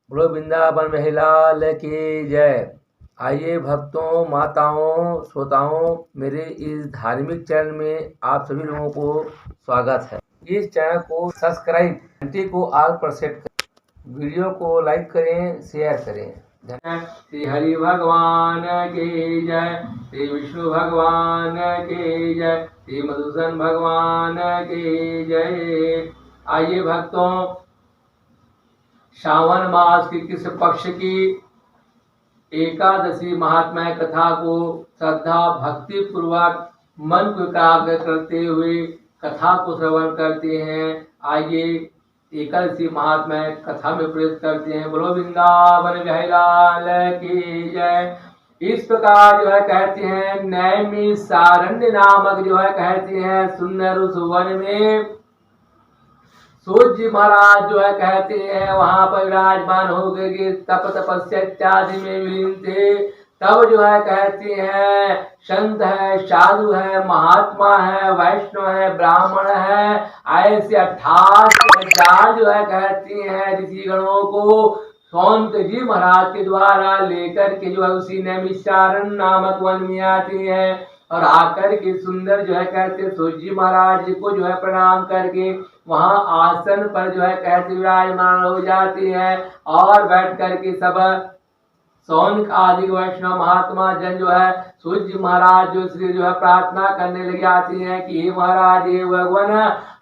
बोलो वृंदावन में लाल की जय। आइए भक्तों, माताओं, श्रोताओं, मेरे इस धार्मिक चैनल में आप सभी लोगों को स्वागत है। इस चैनल को सब्सक्राइब, घंटी को ऑल पर सेट करें, वीडियो को लाइक करें, शेयर करें। श्री हरि भगवान की जय, श्री विष्णु भगवान की जय, श्री मधुसूदन भगवान की जय। आइए भक्तों, श्रावण मास की कृष्ण पक्ष की एकादशी महात्म्य कथा को श्रद्धा भक्ति पूर्वक मन को एकाग्र करते हुए कथा को श्रवण करते हैं। आइए एकादशी महात्म्य कथा में प्रवेश करते हैं। बोलो वृंदावन बिहारी लाल की जय। इस प्रकार जो है कहते हैं, नैमिषारण्य नामक जो है कहते हैं सुंदर उस वन में सूर्य जी महाराज जो है कहते हैं वहां पर विराजमान हो गए, तप तपस्या इत्यादि में विलीन थे। तब जो है कहते हैं संत है, साधु है, महात्मा है, वैष्णव है, ब्राह्मण है, ऐसे 88,000 जो है कहते हैं ऋषिगणों को सौंत जी महाराज के द्वारा लेकर के जो है उसी नैमिषारण्य नामक वन में आती है और आकर के सुंदर जो है कहते सूर्य जी महाराज जी को जो है प्रणाम करके वहां आसन पर जो है कहते विराजमान हो जाती है और बैठ करके सब सौनक आदि वैष्णव महात्मा जन जो है सूर्य जी महाराज जो श्री जो है प्रार्थना करने लग जाती है कि हे महाराज, हे भगवान,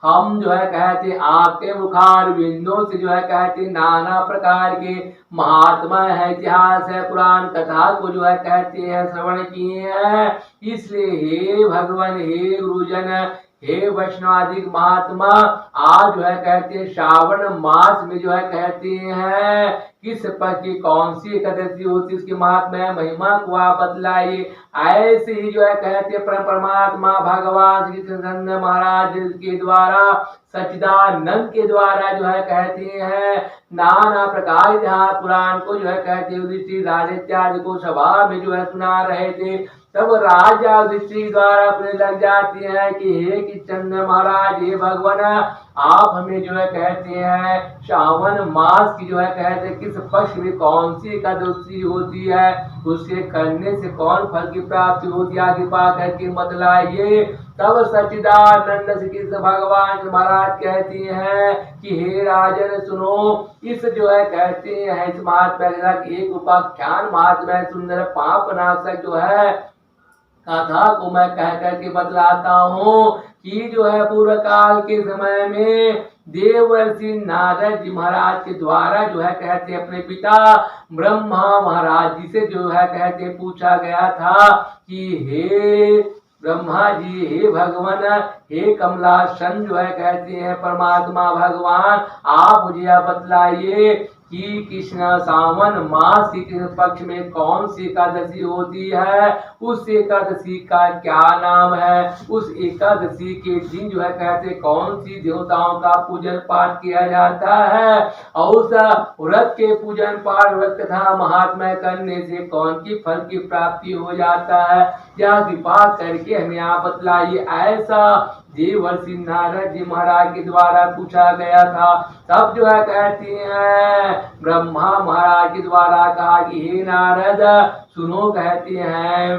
हम जो है कहते आपके मुखार बिंदों से जो है कहते नाना प्रकार के महात्मा है, इतिहास है, पुराण कथा को जो है कहते हैं श्रवण किए हैं। इसलिए हे भगवान, हे गुरुजन, हे वैष्णवादिक महात्मा, आज जो है कहते हैं श्रावण मास में जो है कहते हैं किस पक्ष की कौन सी एकादशी होती है, उसकी महात्मा महिमा को आप बतलाइए। ऐसे ही जो है कहते हैं परमात्मा भगवान श्री कृष्ण महाराज के द्वारा सच्चिदानंद के द्वारा जो है कहते हैं नाना प्रकार जहाँ पुराण को जो है कहते हैं राज इत्यादि को सभा में जो है सुना रहे थे। तब राजा युधिष्ठिर द्वारा अपने लग जाती है कि हे किचंद्र महाराज, हे भगवान, आप हमें जो है कहते हैं श्रावण मास की जो है कहते हैं किस पक्ष में कौन सी एकादशी होती है, उसके करने से कौन फल की प्राप्ति होती है, आगे पा करके बतलाइए। तब सच्चिदानंद श्री कृष्ण भगवान महाराज कहती हैं कि हे राजन सुनो, इस जो है कहते हैं इस महात्मा एक उपाख्यान महात्मा सुंदर पाप नाशक जो है कथा को मैं कह करके बतलाता हूँ कि जो है पूर्व काल के समय में देवर्षि नारद जी महाराज के द्वारा जो है कहते अपने पिता ब्रह्मा महाराज जी से जो है कहते पूछा गया था कि हे ब्रह्मा जी, हे भगवान, हे कमलासन जो है कहते हैं परमात्मा भगवान, आप मुझे बतलाइए कि कृष्ण सावन मास के पक्ष में कौन सी एकादशी होती है, उस एकादशी का क्या नाम है, उस एकादशी के दिन जो है कहते कौन सी देवताओं का पूजन पाठ किया जाता है और उस व्रत के पूजन पाठ व्रत तथा महात्मा करने से कौन की फल की प्राप्ति हो जाता है, यह कृपा करके हमें आप बतलाइए। ऐसा देवर्षि नारद जी महाराज के द्वारा पूछा गया था। तब जो है कहती हैं ब्रह्मा महाराज के द्वारा कहा कि हे नारद सुनो, कहती हैं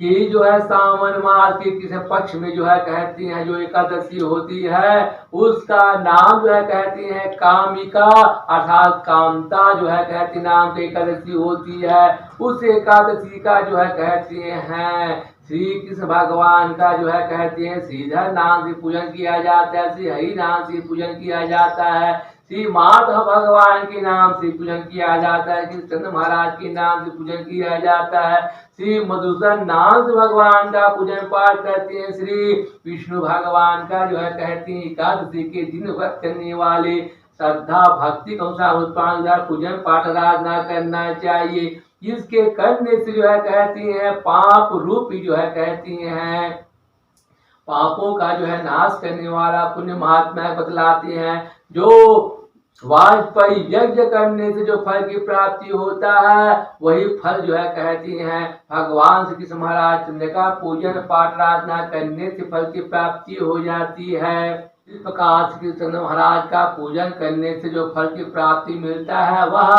कि जो है सावन मास के किसी पक्ष में जो है कहती हैं जो एकादशी होती है उसका नाम जो है कहती हैं कामिका अर्थात कामता जो है कहती नाम की एकादशी होती है। उस एकादशी का जो है कहती हैं श्री कृष्ण भगवान का जो है कहते हैं श्रीधर नाम से पूजन किया जाता है, श्री हरि नाम से पूजन किया जाता है, श्री माधव भगवान के नाम से पूजन किया जाता है, कृष्ण महाराज के नाम से पूजन किया जाता है, श्री मधुसूदन नाम से भगवान का पूजन पाठ करते हैं, श्री विष्णु भगवान का जो है कहते हैं एकादशी के दिन व्रत करने वाले श्रद्धा भक्ति के अनुसार पूजन पाठ आराधना करना चाहिए। इसके करने से जो है कहती हैं पाप रूपी जो है कहती हैं पापों का जो है नाश करने वाला पुण्य महात्मा बतलाते हैं। जो वाजपेयी यज्ञ करने से जो फल की प्राप्ति होता है वही फल जो है कहती हैं भगवान श्री कृष्ण महाराज चंद्र का पूजन पाठ आराधना करने से फल की प्राप्ति हो जाती है। इस प्रकार श्री कृष्ण महाराज का पूजन करने से जो फल की प्राप्ति मिलता है वह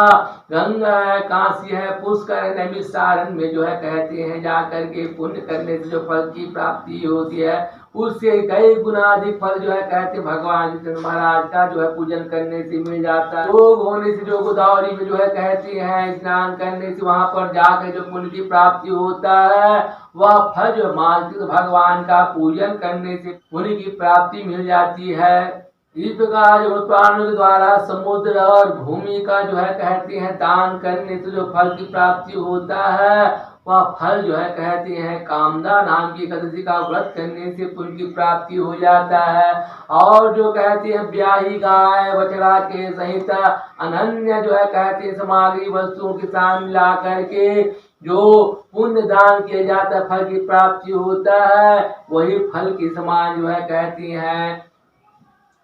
गंगा है, काशी है, पुष्कर है, नैमिषारण्य में जो है कहते हैं जा करके पुण्य करने से जो फल की प्राप्ति होती है उससे कई गुना अधिक फल जो है कहते भगवान श्री कृष्ण महाराज का जो है पूजन करने से मिल जाता है। रोग होने से जो गोदावरी में जो है कहते हैं स्नान करने से वहां पर जाकर जो पुण्य की प्राप्ति होता है वह फल जो मानसिक भगवान का पूजन करने से पुण्य की प्राप्ति मिल जाती है। इस प्रकार जो प्राणों के द्वारा समुद्र और भूमि का जो है कहते हैं दान करने से जो फल की प्राप्ति होता है वह फल जो है कहते हैं कामदा नाम की एकादशी का व्रत करने से पुण्य की प्राप्ति हो जाता है। और जो कहते हैं ब्याही गाय बछड़ा के सहित अनन्य जो है कहते हैं सामग्री वस्तुओं के साथ मिला करके जो पुण्य दान किया जाता है फल की प्राप्ति होता है वही फल के समान जो है कहती हैं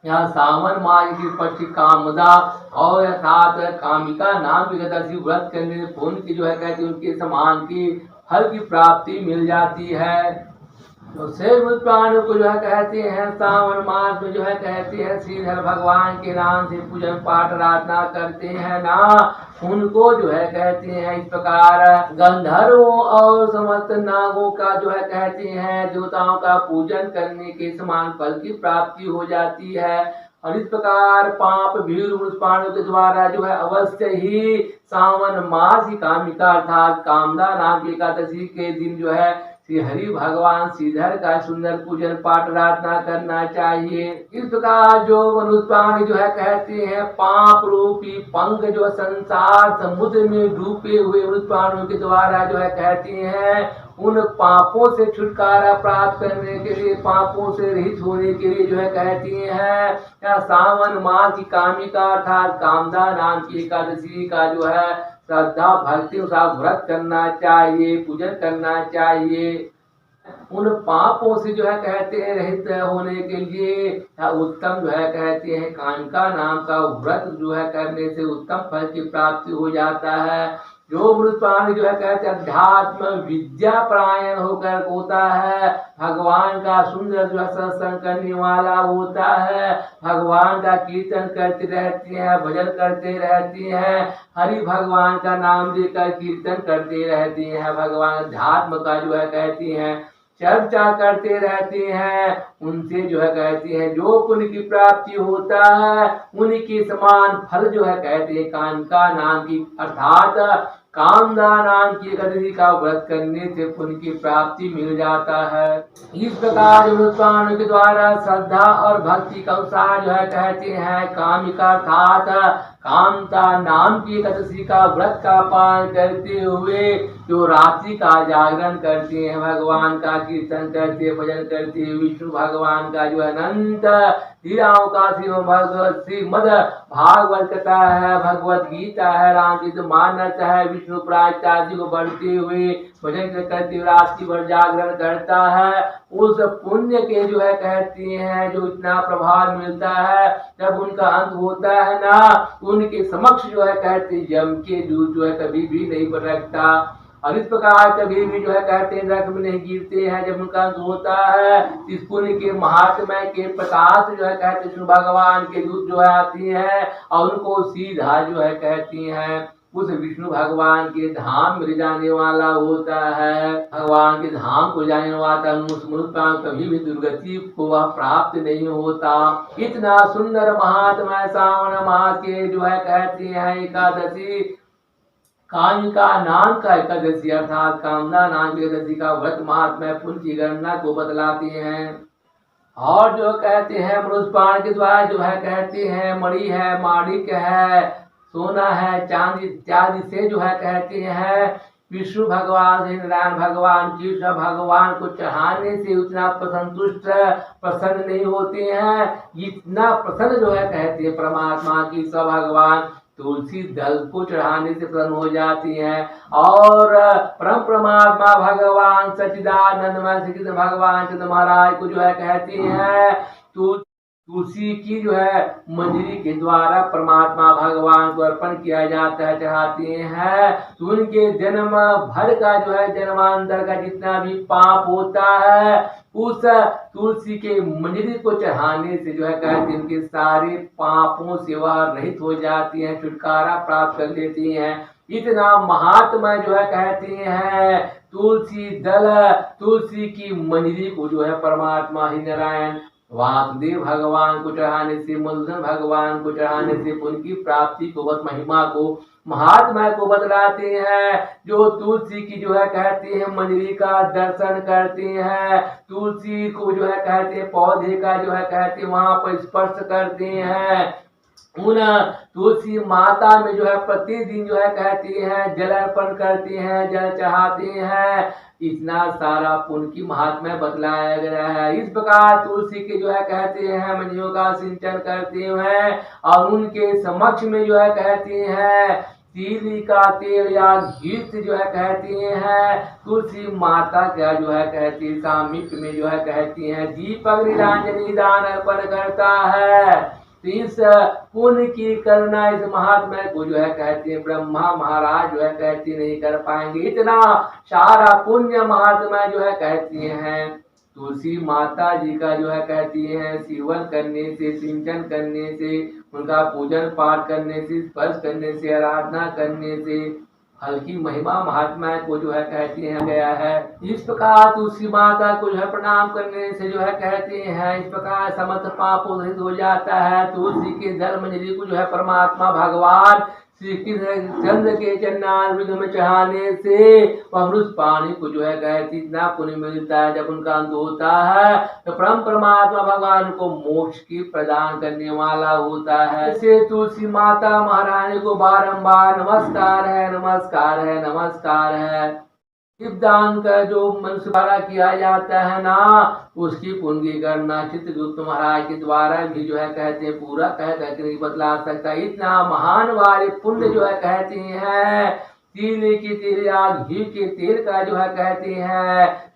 यहाँ सावन माह की पक्षी कामदा और अर्थात कामिका नाम की एकादशी व्रत करने से पुण्य की जो है कहती उनके समान की फल की प्राप्ति मिल जाती है। तो शेष प्राणों को जो है कहते हैं सावन मास में जो है कहते हैं श्रीधर भगवान के नाम से पूजन पाठ आराधना करते हैं ना उनको जो है कहते हैं इस प्रकार गंधर्वों और समस्त नागों का जो है कहते हैं देवताओं का पूजन करने के समान फल की प्राप्ति हो जाती है। और इस प्रकार पाप भीड़ प्राणों के द्वारा जो है अवश्य ही सावन मास की कामिका अर्थात कामदा नाम की एकादशी के दिन जो है श्री हरि भगवान श्रीधर का सुंदर पूजन पाठ आराधना करना चाहिए। इस प्रकार जो मनुष्य प्राणी जो है कहते हैं पाप रूपी पंख जो संसार समुद्र में डूबे हुए मनुष्य प्राणियों के द्वारा जो है कहते हैं उन पापों से छुटकारा प्राप्त करने के लिए पापों से रहित होने के लिए जो है कहती है या सावन मास की कामिका अर्थात कामदा नाम की एकादशी का जो है श्रद्धा भक्ति के साथ व्रत करना चाहिए पूजन करना चाहिए। उन पापों से जो है कहते हैं रहित होने के लिए उत्तम जो है कहते हैं कामिका नाम का व्रत जो है करने से उत्तम फल की प्राप्ति हो जाता है। जो मृत प्राणी जो है कहते हैं अध्यात्म विद्या परायण होकर होता है भगवान का सुंदर जो है सत्संग करने वाला होता है भगवान का कीर्तन करती रहती है भजन करते रहती है हरि भगवान का नाम लेकर कीर्तन करते रहती है भगवान अध्यात्म का जो है कहती है चर्चा करते रहते हैं उनसे जो है कहती है जो पुण्य की प्राप्ति होता है उनके समान फल जो है कहते हैं कामिका नाम की अर्थात कामदा नाम की एकादशी का व्रत करने से पुण्य की प्राप्ति मिल जाता है। इस प्रकार प्राणों के द्वारा श्रद्धा और भक्ति का अनुसार जो है कहते हैं कामिका अर्थात कामता नाम की एकादशी का व्रत का पालन करते हुए जो रात्रि का जागरण करते हैं भगवान का कीर्तन करते भजन करते विष्णु भगवान का जो अनंत लीलाओं का श्रीमद भागवत कथा है भगवत गीता है रामचरित मानस है विष्णु पुराण आदि को बढ़ते हुए भजन करते हुए रात्रि भर जागरण करता है उस पुण्य के जो है कहते हैं जो इतना प्रभाव मिलता है जब उनका अंत होता है ना उनके समक्ष जो है कहते यम के दूध जो है कभी भी नहीं भटकता और इस प्रकार कभी भी जो है कहते हैं नरक में नहीं गिरते हैं जब उनका अंत होता है इस पुण्य के महात्म्य के प्रकाश जो है कहते हैं भगवान के दूत जो है आती है और उनको सीधा जो है कहती हैं उस विष्णु भगवान के धाम में जाने वाला होता है भगवान के धाम को जाने वाला मनुष्य कभी भी दुर्गति को वह प्राप्त नहीं होता। इतना सुंदर महात्मा सावन मास के जो है कहते हैं एकादशी कामिका नाम का एकादशी अर्थात कामना नाम की एकादशी का व्रत महात्मा पुण्य की गणना को बतलाते हैं। और जो कहते हैं मनुष्य प्राण के द्वारा जो है कहते हैं मणि है माणिक है सोना है चांदी इत्यादि से जो है कहते हैं विष्णु भगवान नारायण भगवान कृष्ण भगवान को चढ़ाने से उतना संतुष्ट प्रसन्न नहीं होते हैं इतना प्रसन्न जो है कहते हैं परमात्मा की सब भगवान तुलसी दल को चढ़ाने से प्रसन्न हो जाती हैं। और परम परमात्मा भगवान सच्चिदानंदमय श्री कृष्ण भगवान चंद्र महाराज को जो है कहती हैं तुलसी की जो है मंजरी के द्वारा परमात्मा भगवान को अर्पण किया जाता है चढ़ाते हैं तो उनके जन्म भर का जो है जन्मांतर का जितना भी पाप होता है उस तुलसी के मंजरी को चढ़ाने से जो है कहते हैं उनके सारे पापों से वह रहित हो जाती हैं, छुटकारा प्राप्त कर लेती हैं। इतना महात्मा जो है कहते हैं तुलसी दल, तुलसी की मंजरी को जो है परमात्मा ही नारायण वासुदेव भगवान को चढ़ाने से, मधुसूदन भगवान को चढ़ाने से उनकी प्राप्ति को, बस महिमा को, महात्मा को बतलाते हैं। जो तुलसी की जो है कहते हैं मंजरी का दर्शन करते हैं, तुलसी को जो है कहते हैं पौधे का जो है कहते हैं वहां पर स्पर्श करते हैं, उन तुलसी माता में जो है प्रतिदिन जो है कहती है जल अर्पण करते हैं, जल चढ़ाते हैं, इतना सारा पुण्य की महात्मा बतलाया गया है। इस प्रकार तुलसी के जो है कहते हैं मनियों का सिंचन करते हैं और उनके समक्ष में जो है कहते हैं तीली का तेल या घी से जो है कहते हैं तुलसी माता का जो है कहती है सामीप्य में जो है कहती हैं दीपक निरांजनी दान अर्पण करता है। तो इस पुण्य की करुणा इस महात्मा को जो है कहते हैं ब्रह्मा महाराज जो है कहती नहीं कर पाएंगे। इतना सारा पुण्य महात्मा जो है कहती हैं तुलसी माता जी का जो है कहती हैं सेवन करने से, सिंचन करने से, उनका पूजन पाठ करने से, स्पर्श करने से, आराधना करने से हल्की महिमा महात्मा को जो है कहते हैं गया है। इस प्रकार तुलसी माता को जो है प्रणाम करने से जो है कहते हैं इस प्रकार समस्त पाप रहित हो जाता है। तुलसी के जल मंजरी को जो है परमात्मा भगवान श्री कृष्ण चंद्र के चरणारविंद में चढ़ाने से वह अमृत पानी को जो है कहते इतना पुण्य मिलता है। जब उनका अंत होता है तो परम परमात्मा भगवान को मोक्ष की प्रदान करने वाला होता है। इसे तुलसी माता महारानी को बारंबार नमस्कार है, नमस्कार है, नमस्कार है। दीपदान का जो मनुष्य द्वारा किया जाता है ना उसकी पुण्य गणना चित्रगुप्त महाराज के द्वारा भी जो है कहते हैं पूरा कह करके नहीं बतला सकता। इतना महान वाले पुण्य जो है कहते हैं तीले के तेल या घी के तेल का जो है कहते हैं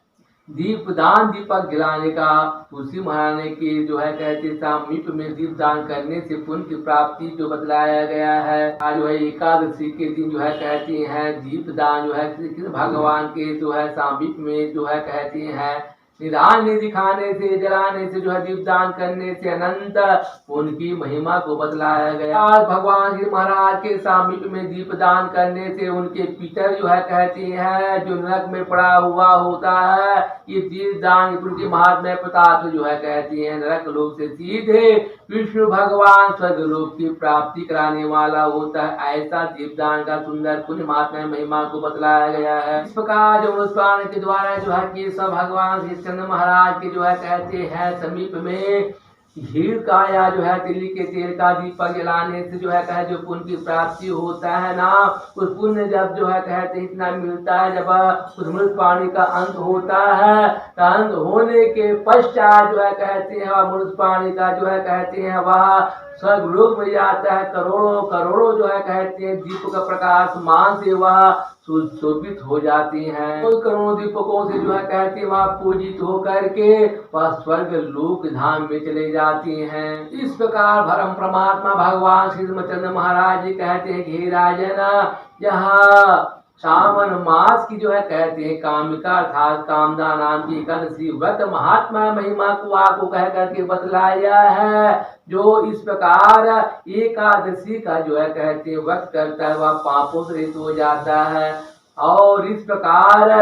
दीपदान, दीपक जलाने का तुलसी महारानी के जो है कहते सामीप्य में दीपदान करने से पुण्य की प्राप्ति जो बतलाया गया है। आज जो है एकादशी के दिन जो है कहते हैं दीपदान जो है कृष्ण भगवान के जो है सामीप्य में जो है कहते हैं निधान दिखाने से, जलाने से जो है दीपदान करने से अनंत उनकी महिमा को बतलाया गया। आज भगवान श्री महाराज के सामीप्य में दीपदान करने से उनके पितर जो है कहते हैं जो नरक में पड़ा हुआ होता है ये दीपदान उनके महात्मा प्रताप जो है कहती है नरक लोक से सीधे विष्णु भगवान स्वर्ग लोक की प्राप्ति कराने वाला होता है। ऐसा दीपदान का सुंदर पुण्य महात्मा महिमा को बतलाया गया है। इस प्रकार जो अनुष्ठान के द्वारा जो है केशव भगवान चंद्र महाराज के जो है कहते हैं समीप में घीर का या जो है तिल्ली के तेल का दीपक जलाने से जो है कहे जो पुण्य की प्राप्ति होता है ना उस पुण्य जब जो है कहते इतना मिलता है जब उस मृत पानी का अंत होता है तो अंत होने के पश्चात जो है कहते हैं वह मृत पानी का जो है कहते हैं वह स्वर्ग लोक में जाता है। करोड़ों करोड़ों जो है कहते हैं दीप का प्रकाश मान से वह सुशोभित हो जाती हैं। करोड़ों दीपकों से जो है कहते हैं वह पूजित होकर के वह स्वर्ग लोक धाम में चले जाती हैं। इस प्रकार परम परमात्मा भगवान श्री रामचंद्र महाराज जी कहते हैं हे राजन यहाँ सावन मास की जो है कहते हैं कामिका अर्थात कामदा नाम की एकादशी व्रत महात्मा महिमा को आपको कह करके बतलाया है। जो इस प्रकार एकादशी का जो है कहते हैं व्रत करता है वह पापों से रहित हो जाता है। और इस प्रकार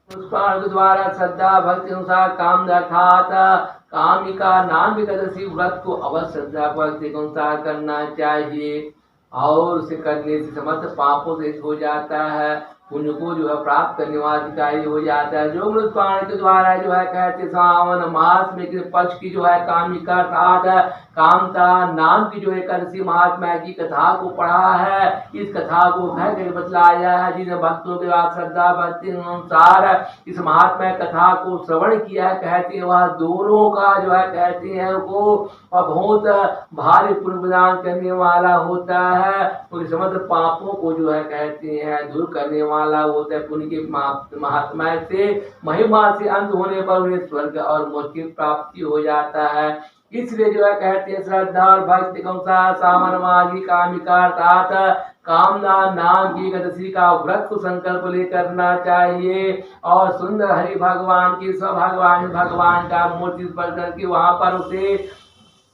उसके द्वारा श्रद्धा भक्ति अनुसार काम अर्थात कामिका नाम एकादशी व्रत को अवश्य श्रद्धा भक्ति के अनुसार करना चाहिए और उसे करने से समस्त पापों से हो जाता है। पुण्य को जो है प्राप्त करने वाला अधिकारी हो जाता है। जो मृत प्राणी के द्वारा जो है कहते सावन मास में पक्ष की जो है कामिका अर्थात कामता नाम की जो एकादशी महात्मा की कथा को पढ़ा है इस कथा को कह कर बतलाया है। जिन भक्तों के बाद श्रद्धा भक्ति अनुसार इस महात्मा कथा को श्रवण किया कहते हैं वह दोनों का जो है कहते हैं वो बहुत भारी पुण्य प्रदान करने वाला होता है। उनके समस्त पापों को जो है कहते हैं दूर करने वाला होता है। पुण्य के महात्मा से महिमा से अंत होने पर उन्हें स्वर्ग और मोक्ष की प्राप्ति हो जाता है। इसलिए जो है कहते हैं श्रद्धा और भक्ति के अनुसार सावन माघी कामिका अर्थात कामना नाम की एकादशी का व्रत को संकल्प ले करना चाहिए और सुंदर हरि भगवान की भगवान का मूर्ति पर करके वहां पर उसे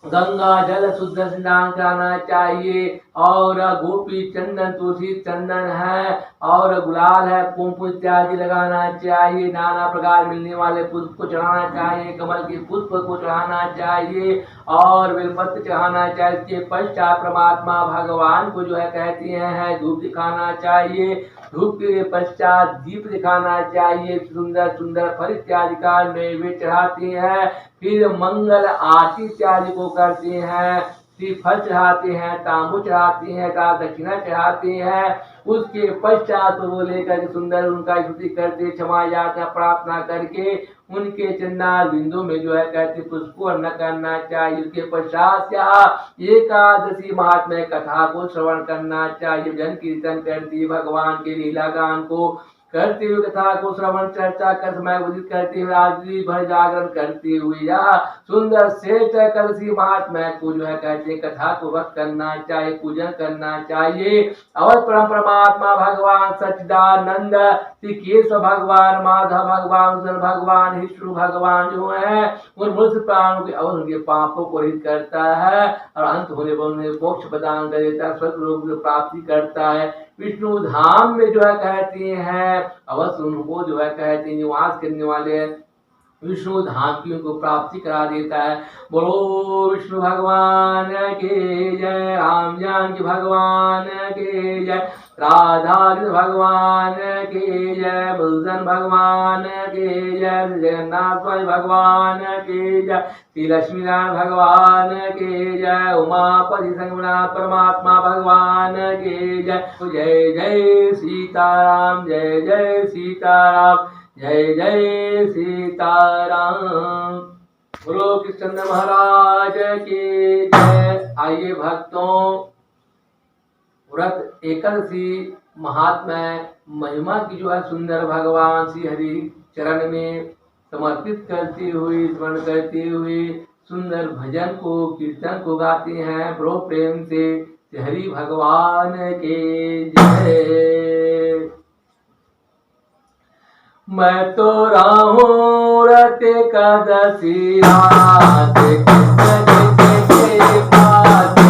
गंगा जल शुद्ध स्नान कराना चाहिए और गोपी चंदन तुलसी चंदन है और गुलाल है कुंकुम इत्यादि लगाना चाहिए। नाना प्रकार मिलने वाले पुष्प को चढ़ाना चाहिए, कमल के पुष्प को चढ़ाना चाहिए और बेलपत्र चढ़ाना चाहिए। इसके पश्चात परमात्मा भगवान को जो है कहते हैं धूप दिखाना चाहिए। धूप के पश्चात दीप दिखाना चाहिए। सुंदर सुंदर फल इत्यादि का नैवेद्य चढ़ाते हैं। फिर मंगल आरती इत्यादि को करते हैं। श्रीफल चढ़ाते हैं, तांबू चढ़ाते हैं, दक्षिणा चढ़ाते हैं। उसके पश्चात वो लेकर सुंदर उनका स्तुति करते, क्षमा याचना प्रार्थना करके उनके चंदा बिंदु में जो है कहते पुष्प अर्पण करना चाहिए। उसके पश्चात क्या एकादशी महात्म्य कथा को श्रवण करना चाहिए। जन कीर्तन करती भगवान के लीला गान को करते हुए कथा को श्रवण चर्चा कर समय व्यतीत करते हुए रात्रि भर जागरण करते हुए यह सुंदर श्रेष्ठ एकादशी महात्म्य को जो है कहते हैं कथा को वक्त करना चाहिए, पूजन करना चाहिए। अवध परम परमात्मा भगवान सच्चिदानंद श्री केशव भगवान, माधव भगवान, भगवान विष्णु भगवान जो है उन मनुष्य प्राणों के अवध उनके पापों को रहित करता है और अंत होने पर उन्हें मोक्ष प्रदान कर देता है, स्वर्ग लोक की प्राप्ति करता है। विष्णु धाम में जो है कहते हैं अवश्य उनको जो है कहते हैं निवास करने वाले विष्णु धाम की उनको प्राप्ति करा देता है। बोलो विष्णु भगवान के जय, राम जानकी भगवान के जय, राधा भगवान के जय, बुलंद भगवान के जय, जगन्नाथ स्वामी भगवान के जय, श्री लक्ष्मी नारायण भगवान के जय, उमापति संगमनाथ परमात्मा भगवान के जय। जय जय सीताराम, जय जय सीताराम, जय जय सीताराम। बोलो कृष्ण महाराज की जय। आइए भक्तों, व्रत एकादशी महात्म्य महिमा की जो है सुंदर भगवान श्री हरि चरण में समर्पित करते हुए स्मरण करते हुए सुंदर भजन को कीर्तन को गाते हैं। बड़ो प्रेम से हरि भगवान के जय। मैं तो राहूं रत एकादशी रात कृष्ण जी के पासे,